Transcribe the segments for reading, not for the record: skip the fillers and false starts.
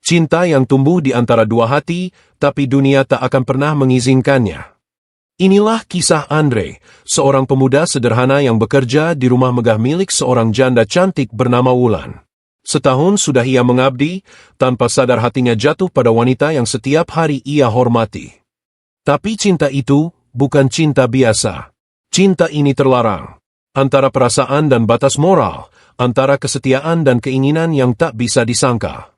Cinta yang tumbuh di antara dua hati, tapi dunia tak akan pernah mengizinkannya. Inilah kisah Andre, seorang pemuda sederhana yang bekerja di rumah megah milik seorang janda cantik bernama Wulan. Setahun sudah ia mengabdi, tanpa sadar hatinya jatuh pada wanita yang setiap hari ia hormati. Tapi cinta itu bukan cinta biasa. Cinta ini terlarang. Antara perasaan dan batas moral, antara kesetiaan dan keinginan yang tak bisa disangka.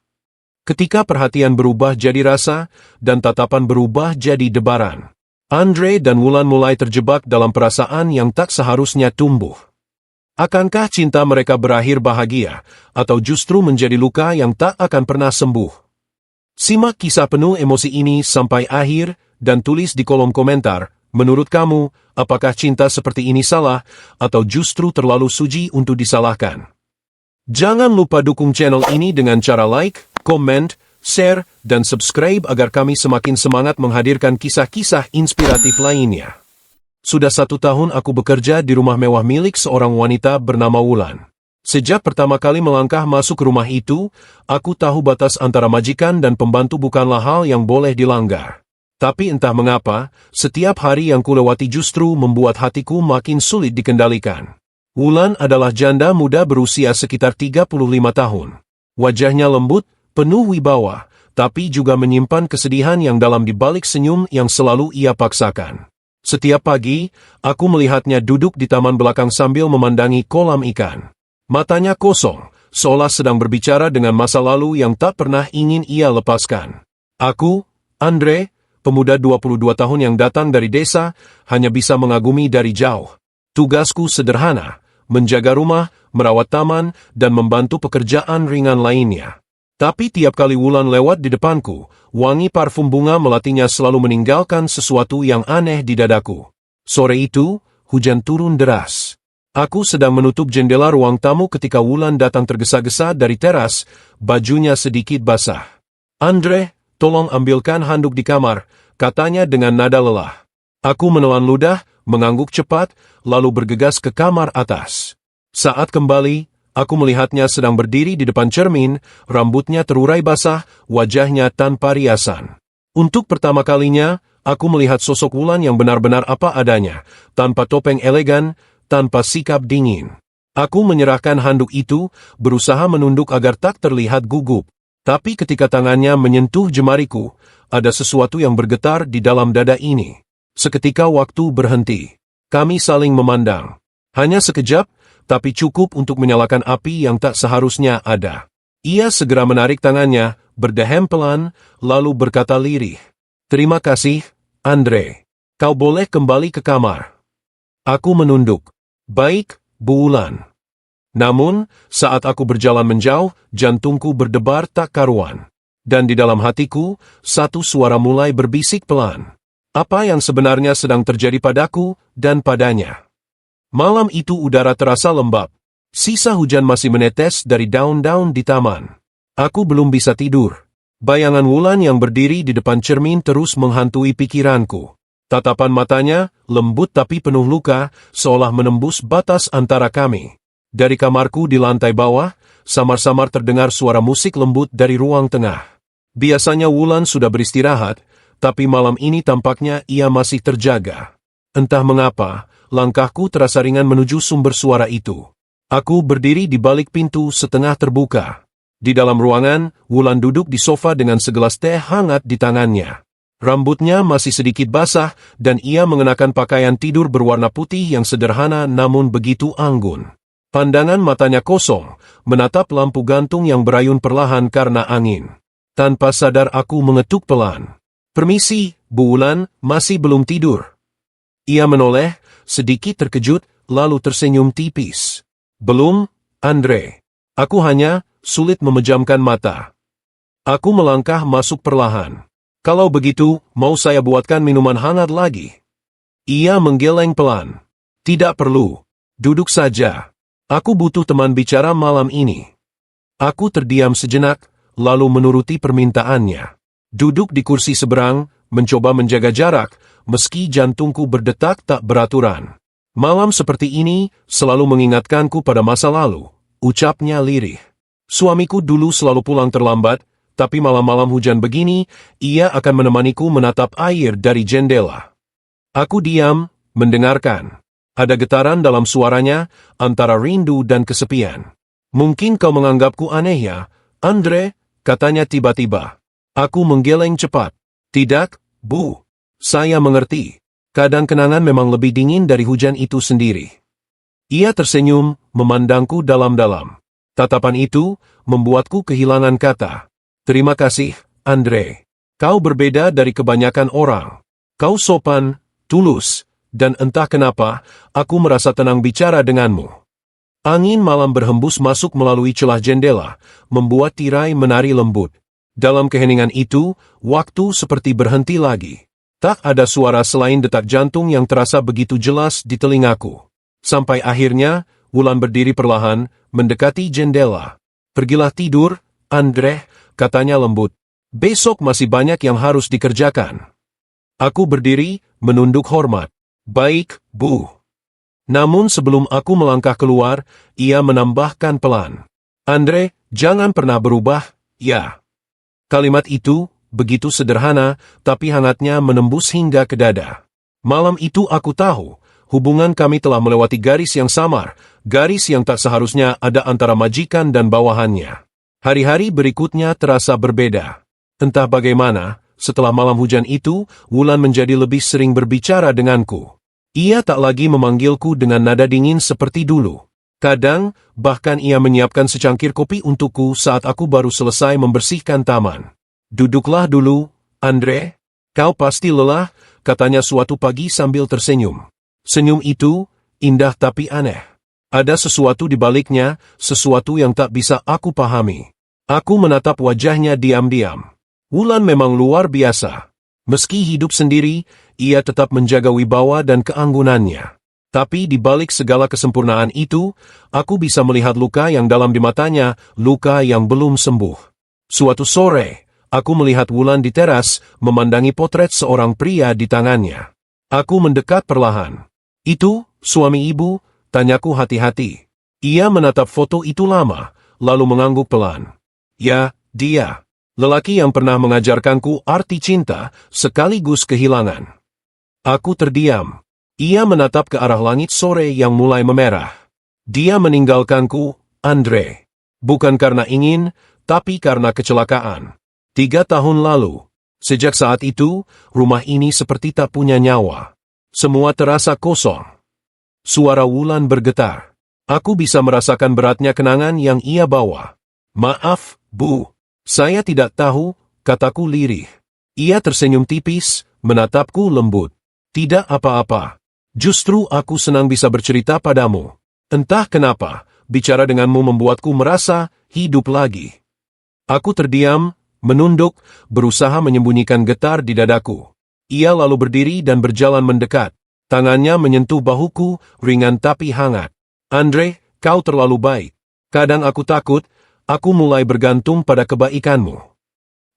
Ketika perhatian berubah jadi rasa, dan tatapan berubah jadi debaran, Andre dan Wulan mulai terjebak dalam perasaan yang tak seharusnya tumbuh. Akankah cinta mereka berakhir bahagia, atau justru menjadi luka yang tak akan pernah sembuh? Simak kisah penuh emosi ini sampai akhir, dan tulis di kolom komentar, menurut kamu, apakah cinta seperti ini salah, atau justru terlalu suci untuk disalahkan? Jangan lupa dukung channel ini dengan cara like, komen, share, dan subscribe agar kami semakin semangat menghadirkan kisah-kisah inspiratif lainnya. Sudah 1 tahun aku bekerja di rumah mewah milik seorang wanita bernama Wulan. Sejak pertama kali melangkah masuk rumah itu, aku tahu batas antara majikan dan pembantu bukanlah hal yang boleh dilanggar. Tapi entah mengapa, setiap hari yang kulewati justru membuat hatiku makin sulit dikendalikan. Wulan adalah janda muda berusia sekitar 35 tahun. Wajahnya lembut, penuh wibawa, tapi juga menyimpan kesedihan yang dalam di balik senyum yang selalu ia paksakan. Setiap pagi, aku melihatnya duduk di taman belakang sambil memandangi kolam ikan. Matanya kosong, seolah sedang berbicara dengan masa lalu yang tak pernah ingin ia lepaskan. Aku, Andre, pemuda 22 tahun yang datang dari desa, hanya bisa mengagumi dari jauh. Tugasku sederhana, menjaga rumah, merawat taman, dan membantu pekerjaan ringan lainnya. Tapi tiap kali Wulan lewat di depanku, wangi parfum bunga melatinya selalu meninggalkan sesuatu yang aneh di dadaku. Sore itu, hujan turun deras. Aku sedang menutup jendela ruang tamu ketika Wulan datang tergesa-gesa dari teras, bajunya sedikit basah. Andre, tolong ambilkan handuk di kamar, katanya dengan nada lelah. Aku menelan ludah, mengangguk cepat, lalu bergegas ke kamar atas. Saat kembali, aku melihatnya sedang berdiri di depan cermin, rambutnya terurai basah, wajahnya tanpa riasan. Untuk pertama kalinya, aku melihat sosok Wulan yang benar-benar apa adanya, tanpa topeng elegan, tanpa sikap dingin. Aku menyerahkan handuk itu, berusaha menunduk agar tak terlihat gugup. Tapi ketika tangannya menyentuh jemariku, ada sesuatu yang bergetar di dalam dada ini. Seketika waktu berhenti. Kami saling memandang. Hanya sekejap, tapi cukup untuk menyalakan api yang tak seharusnya ada. Ia segera menarik tangannya, berdehem pelan, lalu berkata lirih. "Terima kasih, Andre. Kau boleh kembali ke kamar." Aku menunduk. "Baik, Bu Wulan." Namun, saat aku berjalan menjauh, jantungku berdebar tak karuan. Dan di dalam hatiku, satu suara mulai berbisik pelan. Apa yang sebenarnya sedang terjadi padaku dan padanya? Malam itu udara terasa lembab. Sisa hujan masih menetes dari daun-daun di taman. Aku belum bisa tidur. Bayangan Wulan yang berdiri di depan cermin terus menghantui pikiranku. Tatapan matanya, lembut tapi penuh luka, seolah menembus batas antara kami. Dari kamarku di lantai bawah, samar-samar terdengar suara musik lembut dari ruang tengah. Biasanya Wulan sudah beristirahat, tapi malam ini tampaknya ia masih terjaga. Entah mengapa, langkahku terasa ringan menuju sumber suara itu. Aku berdiri di balik pintu setengah terbuka. Di dalam ruangan, Wulan duduk di sofa dengan segelas teh hangat di tangannya. Rambutnya masih sedikit basah, dan ia mengenakan pakaian tidur berwarna putih yang sederhana namun begitu anggun. Pandangan matanya kosong, menatap lampu gantung yang berayun perlahan karena angin. Tanpa sadar aku mengetuk pelan. "Permisi, Bu Wulan, masih belum tidur?" Ia menoleh, sedikit terkejut, lalu tersenyum tipis. "Belum, Andre. Aku hanya sulit memejamkan mata." Aku melangkah masuk perlahan. "Kalau begitu, mau saya buatkan minuman hangat lagi?" Ia menggeleng pelan. "Tidak perlu. Duduk saja. Aku butuh teman bicara malam ini." Aku terdiam sejenak, lalu menuruti permintaannya. Duduk di kursi seberang, mencoba menjaga jarak, meski jantungku berdetak tak beraturan. "Malam seperti ini selalu mengingatkanku pada masa lalu," ucapnya lirih. "Suamiku dulu selalu pulang terlambat, tapi malam-malam hujan begini, ia akan menemaniku menatap air dari jendela. Aku diam, mendengarkan. Ada getaran dalam suaranya, antara rindu dan kesepian. Mungkin kau menganggapku aneh ya, Andre, katanya tiba-tiba. Aku menggeleng cepat. Tidak, Bu. Saya mengerti. Kadang kenangan memang lebih dingin dari hujan itu sendiri. Ia tersenyum, memandangku dalam-dalam. Tatapan itu membuatku kehilangan kata. Terima kasih, Andre. Kau berbeda dari kebanyakan orang. Kau sopan, tulus, dan entah kenapa, aku merasa tenang bicara denganmu. Angin malam berhembus masuk melalui celah jendela, membuat tirai menari lembut. Dalam keheningan itu, waktu seperti berhenti lagi. Tak ada suara selain detak jantung yang terasa begitu jelas di telingaku. Sampai akhirnya, Wulan berdiri perlahan, mendekati jendela. Pergilah tidur, Andre, katanya lembut. Besok masih banyak yang harus dikerjakan. Aku berdiri, menunduk hormat. Baik, Bu. Namun sebelum aku melangkah keluar, ia menambahkan pelan. Andre, jangan pernah berubah, ya. Kalimat itu, begitu sederhana, tapi hangatnya menembus hingga ke dada. Malam itu aku tahu, hubungan kami telah melewati garis yang samar, garis yang tak seharusnya ada antara majikan dan bawahannya. Hari-hari berikutnya terasa berbeda. Entah bagaimana, setelah malam hujan itu, Wulan menjadi lebih sering berbicara denganku. Ia tak lagi memanggilku dengan nada dingin seperti dulu. Kadang, bahkan ia menyiapkan secangkir kopi untukku saat aku baru selesai membersihkan taman. Duduklah dulu, Andre. Kau pasti lelah, katanya suatu pagi sambil tersenyum. Senyum itu, indah tapi aneh. Ada sesuatu di baliknya, sesuatu yang tak bisa aku pahami. Aku menatap wajahnya diam-diam. Wulan memang luar biasa. Meski hidup sendiri, ia tetap menjaga wibawa dan keanggunannya. Tapi di balik segala kesempurnaan itu, aku bisa melihat luka yang dalam di matanya, luka yang belum sembuh. Suatu sore, aku melihat Wulan di teras, memandangi potret seorang pria di tangannya. Aku mendekat perlahan. Itu, suami ibu? Tanyaku hati-hati. Ia menatap foto itu lama, lalu mengangguk pelan. Ya, dia. Lelaki yang pernah mengajarkanku arti cinta, sekaligus kehilangan. Aku terdiam. Ia menatap ke arah langit sore yang mulai memerah. Dia meninggalkanku, Andre. Bukan karena ingin, tapi karena kecelakaan. 3 tahun lalu. Sejak saat itu, rumah ini seperti tak punya nyawa. Semua terasa kosong. Suara Wulan bergetar. Aku bisa merasakan beratnya kenangan yang ia bawa. Maaf, Bu. Saya tidak tahu, kataku lirih. Ia tersenyum tipis, menatapku lembut. Tidak apa-apa. Justru aku senang bisa bercerita padamu. Entah kenapa, bicara denganmu membuatku merasa hidup lagi. Aku terdiam, menunduk, berusaha menyembunyikan getar di dadaku. Ia lalu berdiri dan berjalan mendekat. Tangannya menyentuh bahuku, ringan tapi hangat. Andre, kau terlalu baik. Kadang aku takut, aku mulai bergantung pada kebaikanmu.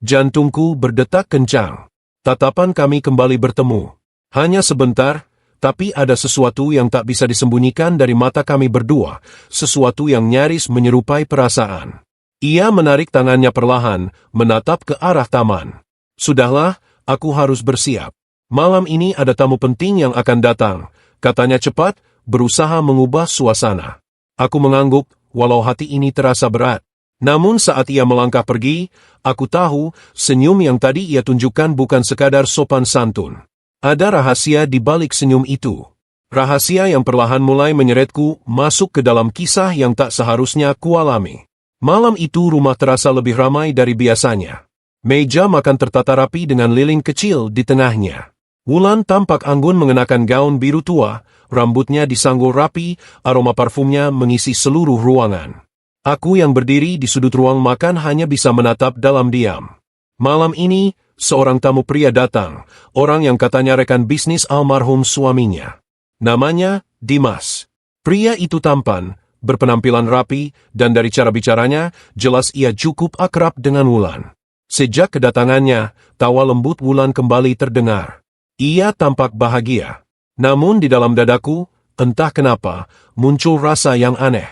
Jantungku berdetak kencang. Tatapan kami kembali bertemu. Hanya sebentar, tapi ada sesuatu yang tak bisa disembunyikan dari mata kami berdua, sesuatu yang nyaris menyerupai perasaan. Ia menarik tangannya perlahan, menatap ke arah taman. Sudahlah, aku harus bersiap. Malam ini ada tamu penting yang akan datang, katanya cepat, berusaha mengubah suasana. Aku mengangguk, walau hati ini terasa berat. Namun saat ia melangkah pergi, aku tahu, senyum yang tadi ia tunjukkan bukan sekadar sopan santun. Ada rahasia di balik senyum itu. Rahasia yang perlahan mulai menyeretku masuk ke dalam kisah yang tak seharusnya kualami. Malam itu rumah terasa lebih ramai dari biasanya. Meja makan tertata rapi dengan lilin kecil di tengahnya. Wulan tampak anggun mengenakan gaun biru tua, rambutnya disanggul rapi, aroma parfumnya mengisi seluruh ruangan. Aku yang berdiri di sudut ruang makan hanya bisa menatap dalam diam. Malam ini, seorang tamu pria datang, orang yang katanya rekan bisnis almarhum suaminya. Namanya, Dimas. Pria itu tampan, berpenampilan rapi, dan dari cara bicaranya, jelas ia cukup akrab dengan Wulan. Sejak kedatangannya, tawa lembut Wulan kembali terdengar. Ia tampak bahagia. Namun di dalam dadaku, entah kenapa, muncul rasa yang aneh.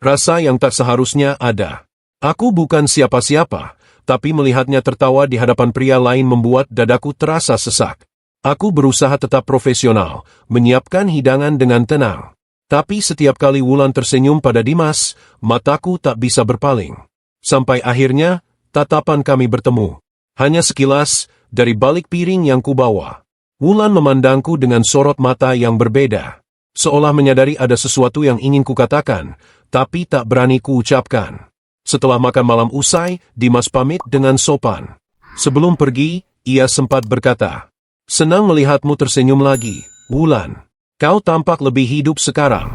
Rasa yang tak seharusnya ada. Aku bukan siapa-siapa, tapi melihatnya tertawa di hadapan pria lain membuat dadaku terasa sesak. Aku berusaha tetap profesional, menyiapkan hidangan dengan tenang. Tapi setiap kali Wulan tersenyum pada Dimas, mataku tak bisa berpaling. Sampai akhirnya, tatapan kami bertemu. Hanya sekilas, dari balik piring yang kubawa. Wulan memandangku dengan sorot mata yang berbeda. Seolah menyadari ada sesuatu yang ingin kukatakan, tapi tak berani kuucapkan. Setelah makan malam usai, Dimas pamit dengan sopan. Sebelum pergi, ia sempat berkata, "Senang melihatmu tersenyum lagi, Wulan. Kau tampak lebih hidup sekarang."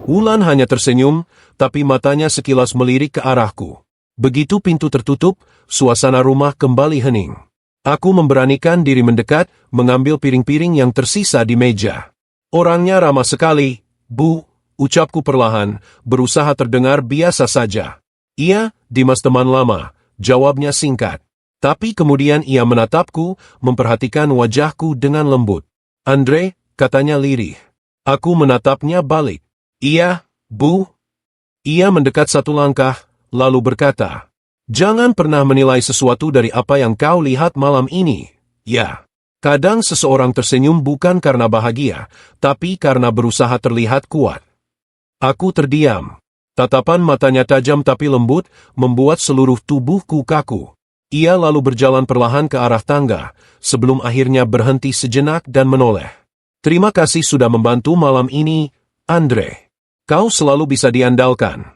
Wulan hanya tersenyum, tapi matanya sekilas melirik ke arahku. Begitu pintu tertutup, suasana rumah kembali hening. Aku memberanikan diri mendekat, mengambil piring-piring yang tersisa di meja. "Orangnya ramah sekali, Bu," ucapku perlahan, berusaha terdengar biasa saja. "Iya, Dimas teman lama," jawabnya singkat. Tapi kemudian ia menatapku, memperhatikan wajahku dengan lembut. "Andre," katanya lirih. Aku menatapnya balik. "Iya, Bu." Ia mendekat satu langkah, lalu berkata, "Jangan pernah menilai sesuatu dari apa yang kau lihat malam ini. Ya, kadang seseorang tersenyum bukan karena bahagia, tapi karena berusaha terlihat kuat." Aku terdiam. Tatapan matanya tajam tapi lembut, membuat seluruh tubuhku kaku. Ia lalu berjalan perlahan ke arah tangga, sebelum akhirnya berhenti sejenak dan menoleh. "Terima kasih sudah membantu malam ini, Andre. Kau selalu bisa diandalkan."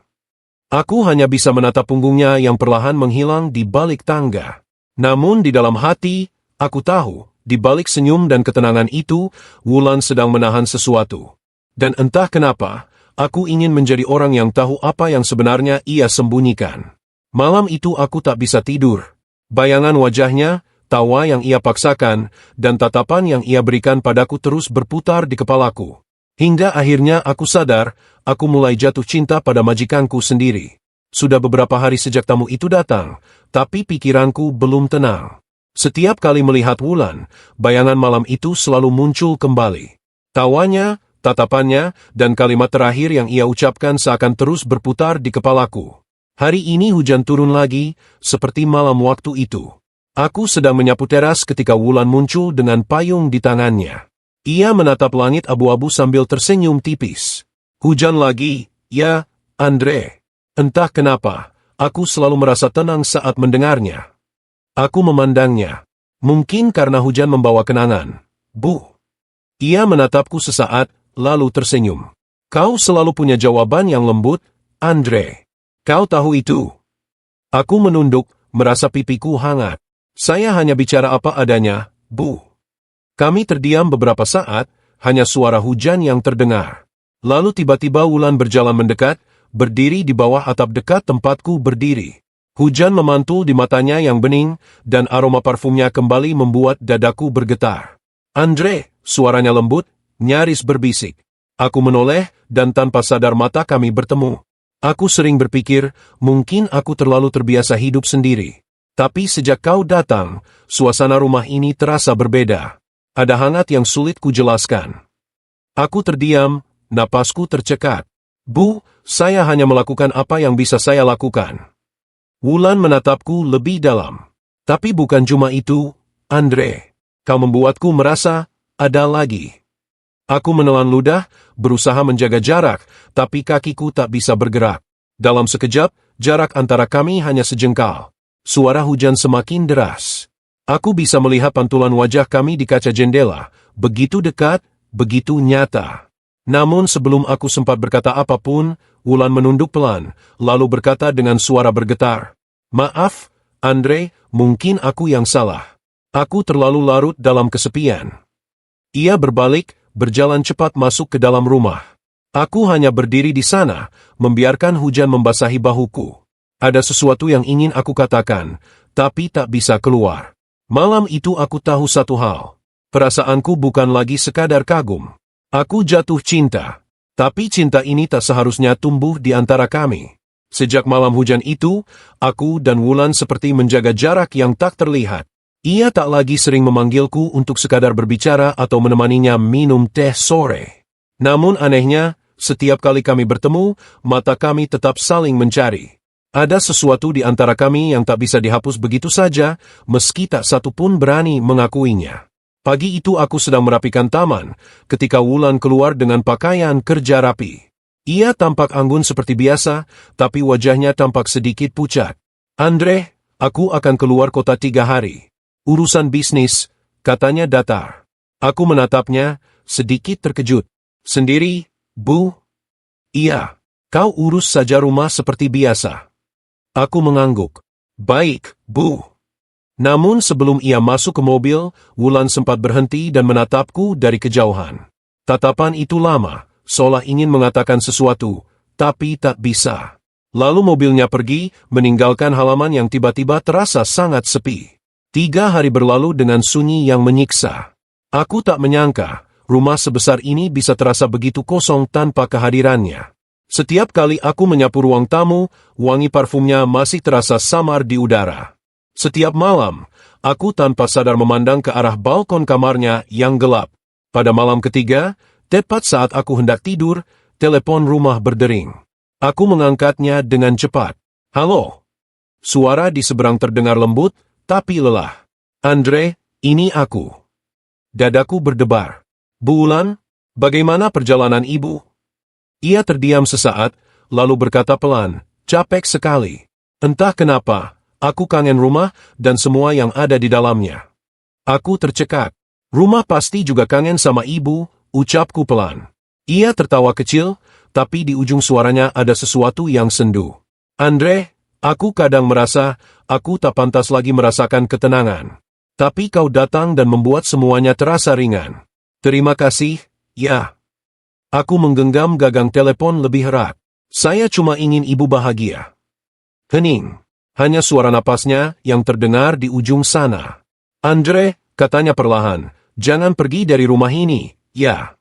Aku hanya bisa menatap punggungnya yang perlahan menghilang di balik tangga. Namun di dalam hati, aku tahu, di balik senyum dan ketenangan itu, Wulan sedang menahan sesuatu. Dan entah kenapa, aku ingin menjadi orang yang tahu apa yang sebenarnya ia sembunyikan. Malam itu aku tak bisa tidur. Bayangan wajahnya, tawa yang ia paksakan, dan tatapan yang ia berikan padaku terus berputar di kepalaku. Hingga akhirnya aku sadar, aku mulai jatuh cinta pada majikanku sendiri. Sudah beberapa hari sejak tamu itu datang, tapi pikiranku belum tenang. Setiap kali melihat Wulan, bayangan malam itu selalu muncul kembali. Tawanya, tatapannya, dan kalimat terakhir yang ia ucapkan seakan terus berputar di kepalaku. Hari ini hujan turun lagi, seperti malam waktu itu. Aku sedang menyapu teras ketika Wulan muncul dengan payung di tangannya. Ia menatap langit abu-abu sambil tersenyum tipis. "Hujan lagi, ya, Andre." Entah kenapa, aku selalu merasa tenang saat mendengarnya. Aku memandangnya. Mungkin karena hujan membawa kenangan. "Bu." Ia menatapku sesaat, lalu tersenyum. "Kau selalu punya jawaban yang lembut, Andre. Kau tahu itu." Aku menunduk, merasa pipiku hangat. "Saya hanya bicara apa adanya, Bu." Kami terdiam beberapa saat, hanya suara hujan yang terdengar. Lalu tiba-tiba Wulan berjalan mendekat, berdiri di bawah atap dekat tempatku berdiri. Hujan memantul di matanya yang bening, dan aroma parfumnya kembali membuat dadaku bergetar. "Andre," suaranya lembut, nyaris berbisik. Aku menoleh, dan tanpa sadar mata kami bertemu. Aku sering berpikir, mungkin aku terlalu terbiasa hidup sendiri. Tapi sejak kau datang, suasana rumah ini terasa berbeda. Ada hangat yang sulit kujelaskan. Aku terdiam, napasku tercekat. "Bu, saya hanya melakukan apa yang bisa saya lakukan." Wulan menatapku lebih dalam. "Tapi bukan cuma itu, Andre. Kau membuatku merasa ada lagi." Aku menelan ludah, berusaha menjaga jarak, tapi kakiku tak bisa bergerak. Dalam sekejap, jarak antara kami hanya sejengkal. Suara hujan semakin deras. Aku bisa melihat pantulan wajah kami di kaca jendela, begitu dekat, begitu nyata. Namun sebelum aku sempat berkata apapun, Wulan menunduk pelan, lalu berkata dengan suara bergetar, "Maaf, Andre, mungkin aku yang salah. Aku terlalu larut dalam kesepian." Ia berbalik, berjalan cepat masuk ke dalam rumah. Aku hanya berdiri di sana, membiarkan hujan membasahi bahuku. Ada sesuatu yang ingin aku katakan, tapi tak bisa keluar. Malam itu aku tahu satu hal. Perasaanku bukan lagi sekadar kagum. Aku jatuh cinta. Tapi cinta ini tak seharusnya tumbuh di antara kami. Sejak malam hujan itu, aku dan Wulan seperti menjaga jarak yang tak terlihat. Ia tak lagi sering memanggilku untuk sekadar berbicara atau menemaninya minum teh sore. Namun anehnya, setiap kali kami bertemu, mata kami tetap saling mencari. Ada sesuatu di antara kami yang tak bisa dihapus begitu saja, meski tak satu pun berani mengakuinya. Pagi itu aku sedang merapikan taman, ketika Wulan keluar dengan pakaian kerja rapi. Ia tampak anggun seperti biasa, tapi wajahnya tampak sedikit pucat. Andre, aku akan keluar kota 3 hari. Urusan bisnis, katanya datar. Aku menatapnya, sedikit terkejut. Sendiri, Bu? Iya, kau urus saja rumah seperti biasa. Aku mengangguk. Baik, Bu. Namun sebelum ia masuk ke mobil, Wulan sempat berhenti dan menatapku dari kejauhan. Tatapan itu lama, seolah ingin mengatakan sesuatu, tapi tak bisa. Lalu mobilnya pergi, meninggalkan halaman yang tiba-tiba terasa sangat sepi. 3 hari berlalu dengan sunyi yang menyiksa. Aku tak menyangka, rumah sebesar ini bisa terasa begitu kosong tanpa kehadirannya. Setiap kali aku menyapu ruang tamu, wangi parfumnya masih terasa samar di udara. Setiap malam, aku tanpa sadar memandang ke arah balkon kamarnya yang gelap. Pada malam ketiga, tepat saat aku hendak tidur, telepon rumah berdering. Aku mengangkatnya dengan cepat. Halo? Suara di seberang terdengar lembut, tapi lelah. Andre, ini aku. Dadaku berdebar. Bu Wulan, bagaimana perjalanan ibu? Ia terdiam sesaat, lalu berkata pelan, capek sekali. Entah kenapa, aku kangen rumah dan semua yang ada di dalamnya. Aku tercekat. Rumah pasti juga kangen sama ibu, ucapku pelan. Ia tertawa kecil, tapi di ujung suaranya ada sesuatu yang sendu. Andre, aku kadang merasa, aku tak pantas lagi merasakan ketenangan. Tapi kau datang dan membuat semuanya terasa ringan. Terima kasih, ya. Aku menggenggam gagang telepon lebih erat. Saya cuma ingin ibu bahagia. Hening. Hanya suara napasnya yang terdengar di ujung sana. Andre, katanya perlahan, jangan pergi dari rumah ini, ya.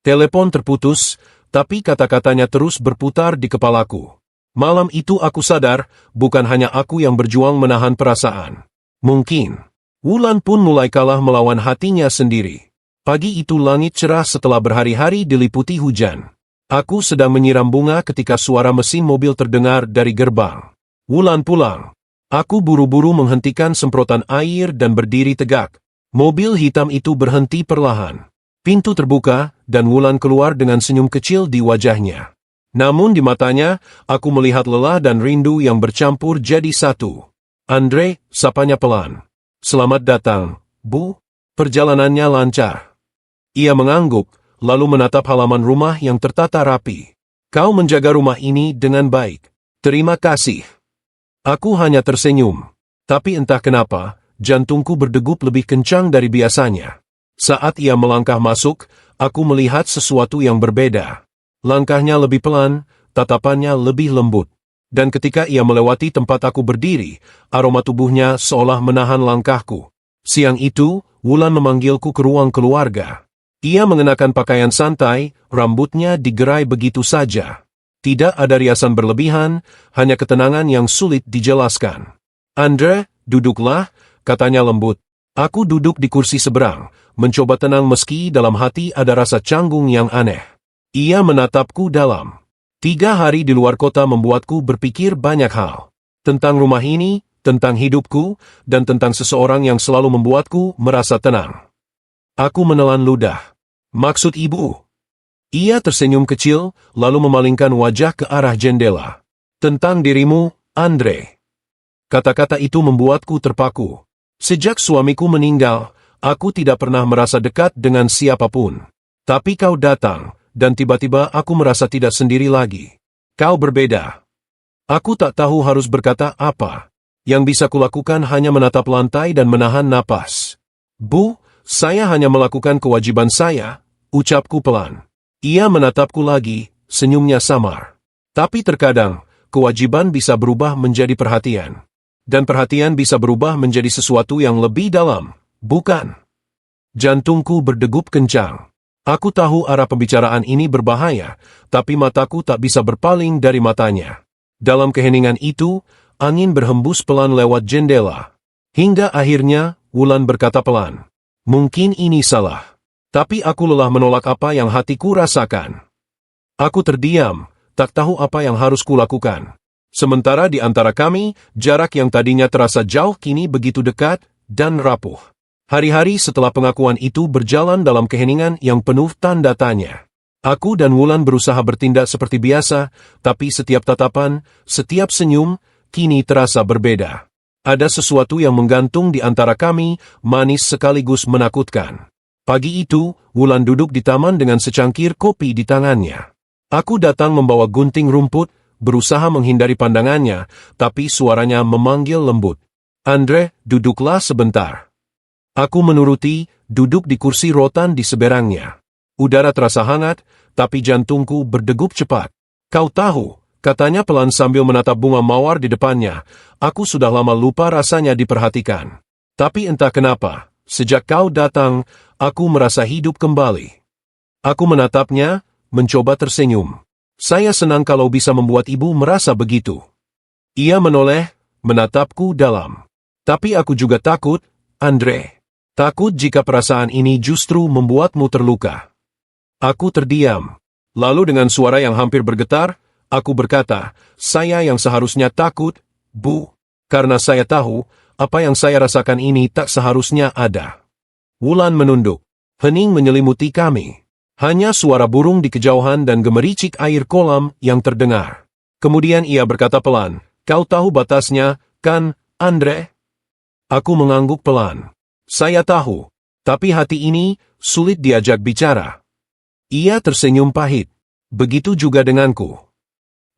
Telepon terputus, tapi kata-katanya terus berputar di kepalaku. Malam itu aku sadar, bukan hanya aku yang berjuang menahan perasaan. Mungkin Wulan pun mulai kalah melawan hatinya sendiri. Pagi itu langit cerah setelah berhari-hari diliputi hujan. Aku sedang menyiram bunga ketika suara mesin mobil terdengar dari gerbang. Wulan pulang. Aku buru-buru menghentikan semprotan air dan berdiri tegak. Mobil hitam itu berhenti perlahan. Pintu terbuka, dan Wulan keluar dengan senyum kecil di wajahnya. Namun di matanya, aku melihat lelah dan rindu yang bercampur jadi satu. Andre, sapanya pelan. Selamat datang, Bu. Perjalanannya lancar. Ia mengangguk, lalu menatap halaman rumah yang tertata rapi. Kau menjaga rumah ini dengan baik. Terima kasih. Aku hanya tersenyum. Tapi entah kenapa, jantungku berdegup lebih kencang dari biasanya. Saat ia melangkah masuk, aku melihat sesuatu yang berbeda. Langkahnya lebih pelan, tatapannya lebih lembut. Dan ketika ia melewati tempat aku berdiri, aroma tubuhnya seolah menahan langkahku. Siang itu, Wulan memanggilku ke ruang keluarga. Ia mengenakan pakaian santai, rambutnya digerai begitu saja. Tidak ada riasan berlebihan, hanya ketenangan yang sulit dijelaskan. Andre, duduklah, katanya lembut. Aku duduk di kursi seberang, mencoba tenang meski dalam hati ada rasa canggung yang aneh. Ia menatapku dalam. 3 hari di luar kota membuatku berpikir banyak hal. Tentang rumah ini, tentang hidupku, dan tentang seseorang yang selalu membuatku merasa tenang. Aku menelan ludah. Maksud ibu? Ia tersenyum kecil, lalu memalingkan wajah ke arah jendela. Tentang dirimu, Andre. Kata-kata itu membuatku terpaku. Sejak suamiku meninggal, aku tidak pernah merasa dekat dengan siapapun. Tapi kau datang, dan tiba-tiba aku merasa tidak sendiri lagi. Kau berbeda. Aku tak tahu harus berkata apa. Yang bisa kulakukan hanya menatap lantai dan menahan napas. Bu, saya hanya melakukan kewajiban saya, ucapku pelan. Ia menatapku lagi, senyumnya samar. Tapi terkadang, kewajiban bisa berubah menjadi perhatian. Dan perhatian bisa berubah menjadi sesuatu yang lebih dalam, bukan? Jantungku berdegup kencang. Aku tahu arah pembicaraan ini berbahaya, tapi mataku tak bisa berpaling dari matanya. Dalam keheningan itu, angin berhembus pelan lewat jendela. Hingga akhirnya, Wulan berkata pelan. Mungkin ini salah. Tapi aku lelah menolak apa yang hatiku rasakan. Aku terdiam, tak tahu apa yang harus kulakukan. Sementara di antara kami, jarak yang tadinya terasa jauh kini begitu dekat dan rapuh. Hari-hari setelah pengakuan itu berjalan dalam keheningan yang penuh tanda tanya. Aku dan Wulan berusaha bertindak seperti biasa, tapi setiap tatapan, setiap senyum, kini terasa berbeda. Ada sesuatu yang menggantung di antara kami, manis sekaligus menakutkan. Pagi itu, Wulan duduk di taman dengan secangkir kopi di tangannya. Aku datang membawa gunting rumput, berusaha menghindari pandangannya, tapi suaranya memanggil lembut. Andre, duduklah sebentar. Aku menuruti, duduk di kursi rotan di seberangnya. Udara terasa hangat, tapi jantungku berdegup cepat. Kau tahu, katanya pelan sambil menatap bunga mawar di depannya, aku sudah lama lupa rasanya diperhatikan. Tapi entah kenapa, sejak kau datang, aku merasa hidup kembali. Aku menatapnya, mencoba tersenyum. Saya senang kalau bisa membuat ibu merasa begitu. Ia menoleh, menatapku dalam. Tapi aku juga takut, Andre. Takut jika perasaan ini justru membuatmu terluka. Aku terdiam. Lalu dengan suara yang hampir bergetar, aku berkata, saya yang seharusnya takut, Bu. Karena saya tahu, apa yang saya rasakan ini tak seharusnya ada. Wulan menunduk. Hening menyelimuti kami. Hanya suara burung di kejauhan dan gemericik air kolam yang terdengar. Kemudian ia berkata pelan, kau tahu batasnya, kan, Andre? Aku mengangguk pelan. Saya tahu, tapi hati ini sulit diajak bicara. Ia tersenyum pahit. Begitu juga denganku.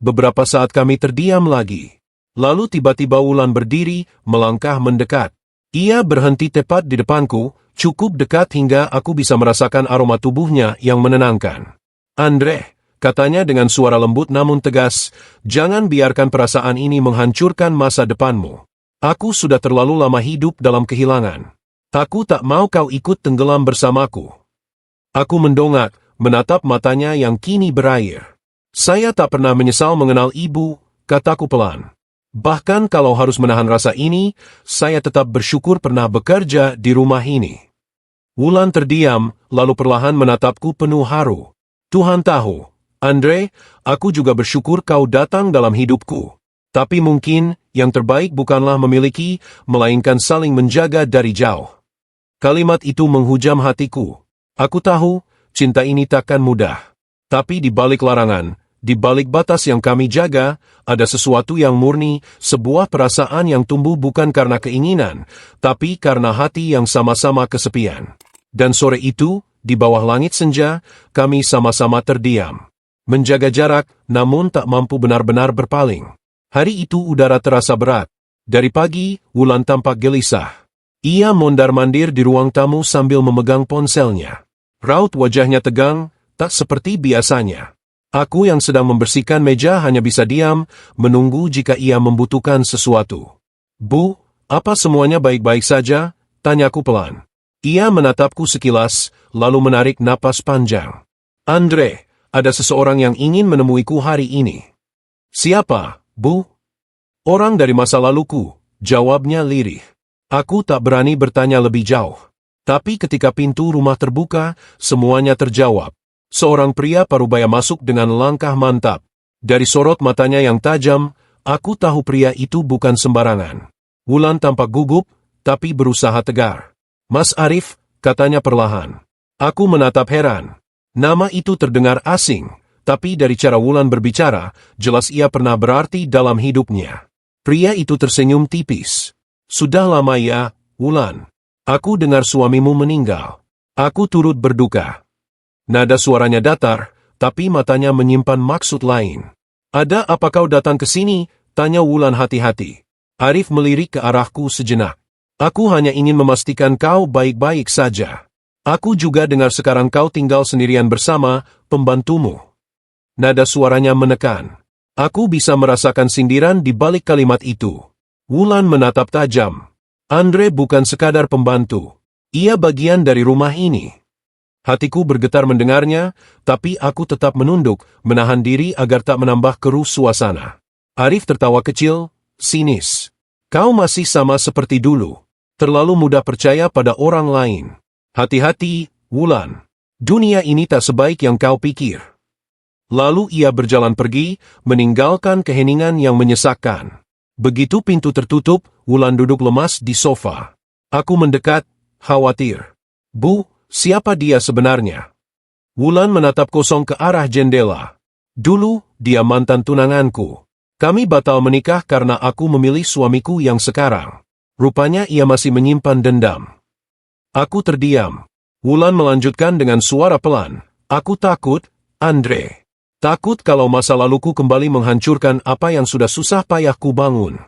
Beberapa saat kami terdiam lagi. Lalu tiba-tiba Wulan berdiri, melangkah mendekat. Ia berhenti tepat di depanku, cukup dekat hingga aku bisa merasakan aroma tubuhnya yang menenangkan. Andre, katanya dengan suara lembut namun tegas, jangan biarkan perasaan ini menghancurkan masa depanmu. Aku sudah terlalu lama hidup dalam kehilangan. Aku tak mau kau ikut tenggelam bersamaku. Aku mendongak, menatap matanya yang kini berair. Saya tak pernah menyesal mengenal ibu, kataku pelan. Bahkan kalau harus menahan rasa ini, saya tetap bersyukur pernah bekerja di rumah ini. Wulan terdiam, lalu perlahan menatapku penuh haru. Tuhan tahu, Andre, aku juga bersyukur kau datang dalam hidupku. Tapi mungkin, yang terbaik bukanlah memiliki, melainkan saling menjaga dari jauh. Kalimat itu menghujam hatiku. Aku tahu, cinta ini takkan mudah. Tapi di balik larangan, di balik batas yang kami jaga, ada sesuatu yang murni, sebuah perasaan yang tumbuh bukan karena keinginan, tapi karena hati yang sama-sama kesepian. Dan sore itu, di bawah langit senja, kami sama-sama terdiam. Menjaga jarak, namun tak mampu benar-benar berpaling. Hari itu udara terasa berat. Dari pagi, Wulan tampak gelisah. Ia mondar-mandir di ruang tamu sambil memegang ponselnya. Raut wajahnya tegang, tak seperti biasanya. Aku yang sedang membersihkan meja hanya bisa diam, menunggu jika ia membutuhkan sesuatu. Bu, apa semuanya baik-baik saja? Tanyaku pelan. Ia menatapku sekilas, lalu menarik napas panjang. Andre, ada seseorang yang ingin menemuiku hari ini. Siapa, Bu? Orang dari masa laluku, jawabnya lirih. Aku tak berani bertanya lebih jauh. Tapi ketika pintu rumah terbuka, semuanya terjawab. Seorang pria parubaya masuk dengan langkah mantap. Dari sorot matanya yang tajam, aku tahu pria itu bukan sembarangan. Wulan tampak gugup, tapi berusaha tegar. Mas Arif, katanya perlahan. Aku menatap heran. Nama itu terdengar asing, tapi dari cara Wulan berbicara, jelas ia pernah berarti dalam hidupnya. Pria itu tersenyum tipis. Sudah lama ya, Wulan. Aku dengar suamimu meninggal. Aku turut berduka. Nada suaranya datar, tapi matanya menyimpan maksud lain. Ada apa kau datang ke sini? Tanya Wulan hati-hati. Arif melirik ke arahku sejenak. Aku hanya ingin memastikan kau baik-baik saja. Aku juga dengar sekarang kau tinggal sendirian bersama pembantumu. Nada suaranya menekan. Aku bisa merasakan sindiran di balik kalimat itu. Wulan menatap tajam. Andre bukan sekadar pembantu. Ia bagian dari rumah ini. Hatiku bergetar mendengarnya, tapi aku tetap menunduk, menahan diri agar tak menambah keruh suasana. Arif tertawa kecil, sinis. Kau masih sama seperti dulu. Terlalu mudah percaya pada orang lain. Hati-hati, Wulan. Dunia ini tak sebaik yang kau pikir. Lalu ia berjalan pergi, meninggalkan keheningan yang menyesakkan. Begitu pintu tertutup, Wulan duduk lemas di sofa. Aku mendekat, khawatir. Bu, siapa dia sebenarnya? Wulan menatap kosong ke arah jendela. Dulu, dia mantan tunanganku. Kami batal menikah karena aku memilih suamiku yang sekarang. Rupanya ia masih menyimpan dendam. Aku terdiam. Wulan melanjutkan dengan suara pelan. Aku takut, Andre. Takut kalau masa laluku kembali menghancurkan apa yang sudah susah payah ku bangun.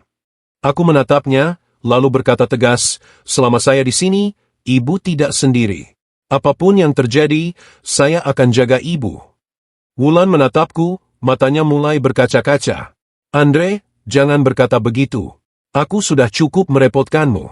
Aku menatapnya, lalu berkata tegas, selama saya di sini, ibu tidak sendiri. Apapun yang terjadi, saya akan jaga ibu. Wulan menatapku, matanya mulai berkaca-kaca. Andre, jangan berkata begitu. Aku sudah cukup merepotkanmu.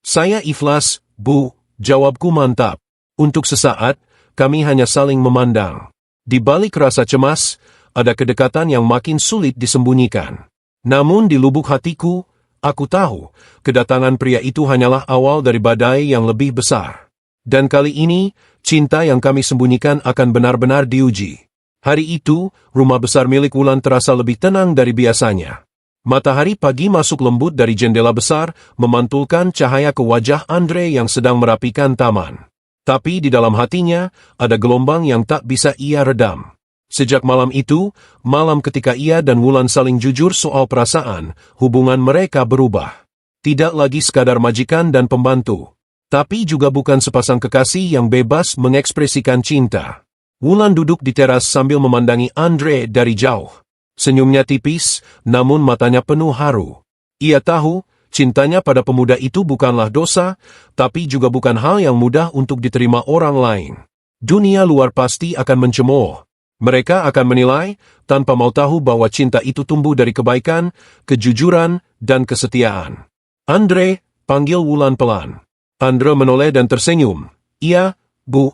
Saya ikhlas, Bu, jawabku mantap. Untuk sesaat, kami hanya saling memandang. Di balik rasa cemas, ada kedekatan yang makin sulit disembunyikan. Namun di lubuk hatiku, aku tahu, kedatangan pria itu hanyalah awal dari badai yang lebih besar. Dan kali ini, cinta yang kami sembunyikan akan benar-benar diuji. Hari itu, rumah besar milik Wulan terasa lebih tenang dari biasanya. Matahari pagi masuk lembut dari jendela besar, memantulkan cahaya ke wajah Andre yang sedang merapikan taman. Tapi di dalam hatinya, ada gelombang yang tak bisa ia redam. Sejak malam itu, malam ketika ia dan Wulan saling jujur soal perasaan, hubungan mereka berubah. Tidak lagi sekadar majikan dan pembantu. Tapi juga bukan sepasang kekasih yang bebas mengekspresikan cinta. Wulan duduk di teras sambil memandangi Andre dari jauh. Senyumnya tipis, namun matanya penuh haru. Ia tahu, cintanya pada pemuda itu bukanlah dosa, tapi juga bukan hal yang mudah untuk diterima orang lain. Dunia luar pasti akan mencemooh. Mereka akan menilai, tanpa mau tahu bahwa cinta itu tumbuh dari kebaikan, kejujuran, dan kesetiaan. Andre, panggil Wulan pelan. Andre menoleh dan tersenyum. Iya, Bu.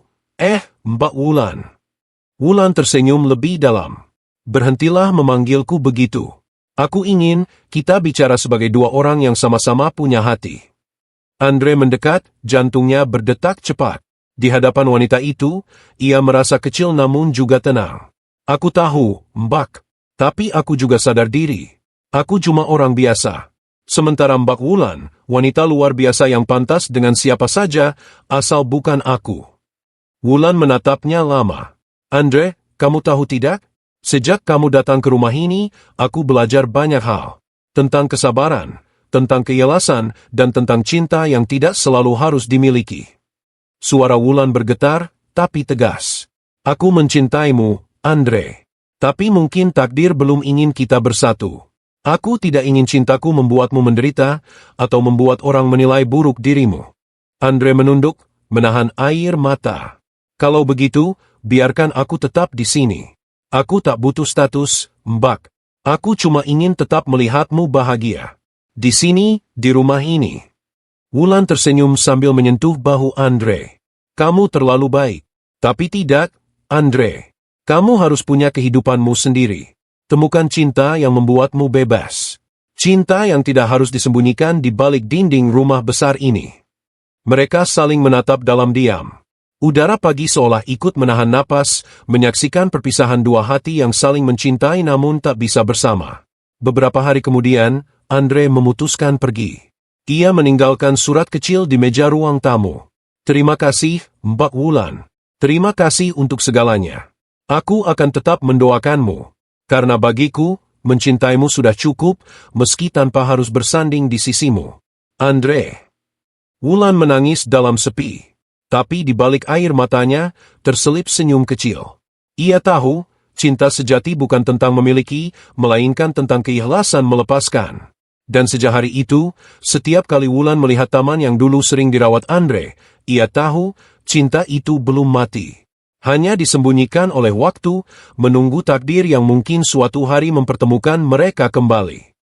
Mbak Wulan. Wulan tersenyum lebih dalam. Berhentilah memanggilku begitu. Aku ingin kita bicara sebagai dua orang yang sama-sama punya hati. Andre mendekat, jantungnya berdetak cepat. Di hadapan wanita itu, ia merasa kecil namun juga tenang. Aku tahu, Mbak. Tapi aku juga sadar diri. Aku cuma orang biasa. Sementara Mbak Wulan, wanita luar biasa yang pantas dengan siapa saja, asal bukan aku. Wulan menatapnya lama. Andre, kamu tahu tidak? Sejak kamu datang ke rumah ini, aku belajar banyak hal. Tentang kesabaran, tentang keikhlasan, dan tentang cinta yang tidak selalu harus dimiliki. Suara Wulan bergetar, tapi tegas. Aku mencintaimu, Andre. Tapi mungkin takdir belum ingin kita bersatu. Aku tidak ingin cintaku membuatmu menderita, atau membuat orang menilai buruk dirimu. Andre menunduk, menahan air mata. Kalau begitu, biarkan aku tetap di sini. Aku tak butuh status, Mbak. Aku cuma ingin tetap melihatmu bahagia. Di sini, di rumah ini. Wulan tersenyum sambil menyentuh bahu Andre. Kamu terlalu baik. Tapi tidak, Andre. Kamu harus punya kehidupanmu sendiri. Temukan cinta yang membuatmu bebas. Cinta yang tidak harus disembunyikan di balik dinding rumah besar ini. Mereka saling menatap dalam diam. Udara pagi seolah ikut menahan napas, menyaksikan perpisahan dua hati yang saling mencintai namun tak bisa bersama. Beberapa hari kemudian, Andre memutuskan pergi. Ia meninggalkan surat kecil di meja ruang tamu. Terima kasih, Mbak Wulan. Terima kasih untuk segalanya. Aku akan tetap mendoakanmu. Karena bagiku, mencintaimu sudah cukup, meski tanpa harus bersanding di sisimu. Andre. Wulan menangis dalam sepi. Tapi di balik air matanya, terselip senyum kecil. Ia tahu, cinta sejati bukan tentang memiliki, melainkan tentang keikhlasan melepaskan. Dan sejak hari itu, setiap kali Wulan melihat taman yang dulu sering dirawat Andre, ia tahu, cinta itu belum mati. Hanya disembunyikan oleh waktu, menunggu takdir yang mungkin suatu hari mempertemukan mereka kembali.